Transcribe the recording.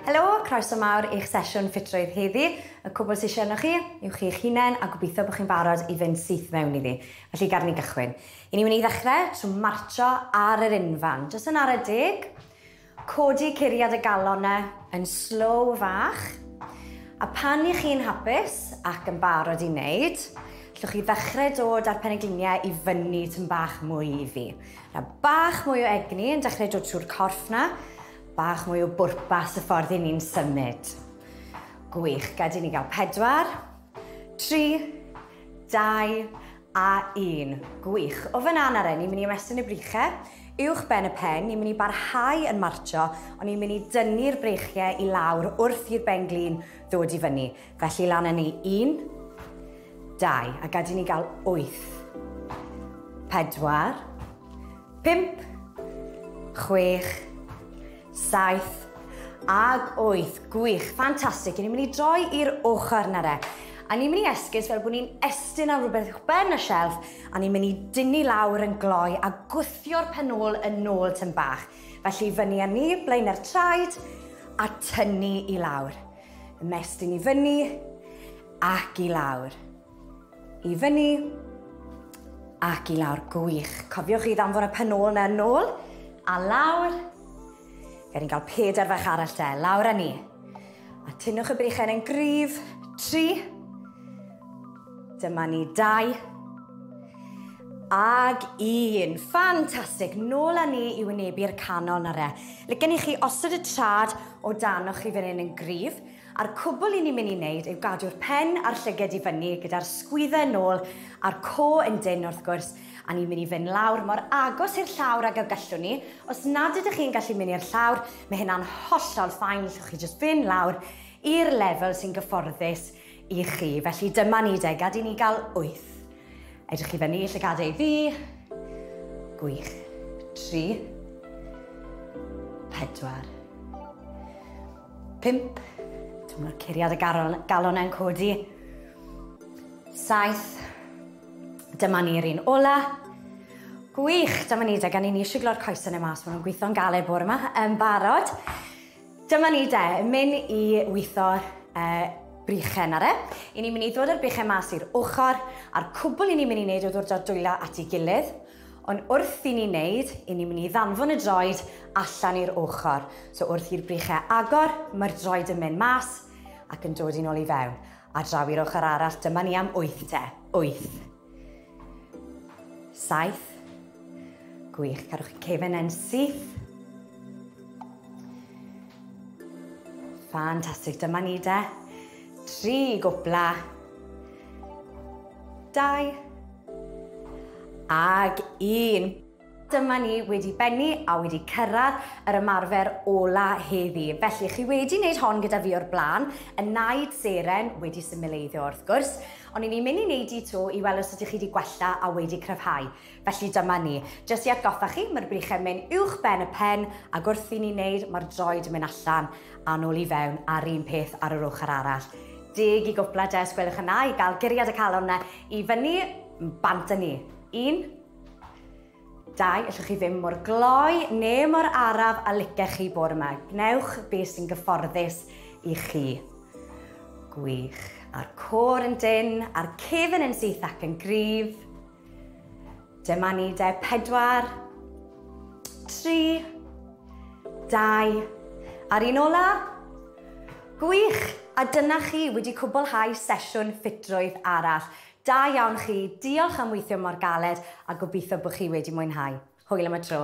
Helo, croeso mawr i'ch sesiwn Ffitrwydd heddi. Y cwbl sy'n eisiau chi yw chi'ch hunain a gobeithio bod chi'n barod i fynd syth mewn iddi. Felly gar ni gychwyn. I ni mynd i ddechrau trwy marcho ar yr unfan. Jyst yn ar y deg. Codi curiad y galonau yn slow fach. A pan i chi'n hapus ac yn barod i wneud, llwch chi ddechrau dod â'r penegliniau i fyny tym bach mwy i fi. Bach mwy o egni yn dechrau dod trwy'r corff na. Bach mwy o bwrpas y ffordd i ni'n symud. Gwych, gad i ni gael 4, 3, 2 a 1. Gwych. O fyna ar ni'n mynd i ymestyn y brichau, uwch ben y pen, ni'n mynd i barhau yn marcho, ond ni'n mynd i dynnu'r breichiau i lawr wrth i'r ben glin ddod i fyny. Felly lan yn ni 1, 2, a gad i ni gael 8, 4, 5, 6, 7 ag 8. Gwych, ffantastig. Ni'n mynd i droi i'r ochr na re. A ni'n mynd i esgus fel bod ni'n estyn ar rhywbeth uwch ben y shelf a ni'n mynd i dynnu lawr yn gloi a gwthio'r penol yn ôl tym bach. Felly fyny â ni, blaen ar traed a tynnu i lawr. Ymestyn i fyny ac i lawr. I fyny ac i lawr. Gwych. Cofiwch chi ddanfon y penol na yn ôl a lawr. Gael ni'n cael 4 fach arall te, lawr â ni. A tynnwch y brichau yn gryf, 3. Dyma ni 2. Ag 1. Ffantastig, nôl â ni i wynebu'r canol na re. Lygen i chi osod y trad o danoch chi fan hyn yn gryf. A'r cwbl i ni'n mynd i wneud yw gadw'r pen a'r llyged i fyny gyda'r sgwyddau yn ôl a'r co yn dyn wrth gwrs. A ni'n mynd i fynd lawr mor agos i'r llawr ag y gallwn ni. Os nad ydych chi'n gallu mynd i'r llawr, mae hynna'n hollol ffain. Llwch chi jyst fynd lawr i'r lefel sy'n gyfforddus i chi. Felly dyma ni de, gad i ni gael 8. Edrych chi fyny, llygadau fi. Gwych. 3, 4, 5. Dyma'r curiad y galon yn codi. 7. Dyma ni'r un ola. Gwych, dyma ni de, gan i ni eisiau glor coesau yna mas, maen nhw'n gweithio'n galed bore yma, yn barod. Dyma ni de, mynd i weithio'r brichau na re. I ni'n mynd i ddod â'r brichau mas i'r ochr, a'r cwbl i ni'n mynd i wneud o ddod o'r dwylo at ei gilydd. Ond wrth i ni'n wneud, i ni'n mynd i ddanfon y droed allan i'r ochr. So wrth i'r brichau agor, mae'r droed yn mynd mas ac yn dod i'n ôl i fewn. A draw i'r ochr arall, dyma ni am 8 te. 8. 7. Gwych, cadwch chi cefn yn syth. Ffantastig, dyma ni de. 3 gwbla. 2. Ag 1. Dyma ni wedi bennu a wedi cyrraedd yr ymarfer ola heddi. Felly, chi wedi wneud hon gyda fi o'r blaen, y naid seren wedi symuleiddio wrth gwrs, ond ni'n mynd i wneud i to i weld os ydych chi wedi gwella a wedi cryfhau. Felly dyma ni. Jyst i atgoffa chi, mae'r brichau'n mynd uwch ben y pen ac wrth i ni wneud, mae'r droed yn mynd allan a nôl i fewn a'r un peth ar yr ochr arall. 10 i gwpla de, gwelwch yna, i gael guriad y calon yna i fyny, bant â ni. 1. 2, allwch chi ddim mor gloi neu mor araf a licech chi bore yma. Gnewch beth sy'n gyfforddus i chi. Gwych. A'r cor yn dyn, a'r cefn yn syth ac yn gryf. Dyma ni de 4, 3, 2, a'r un ola. Gwych. A dyna chi wedi cwblhau sesiwn ffitrwydd arall. Da iawn chi, diolch am weithio mor galed a gobeithio bod chi wedi mwynhau. Hwyl am y tro.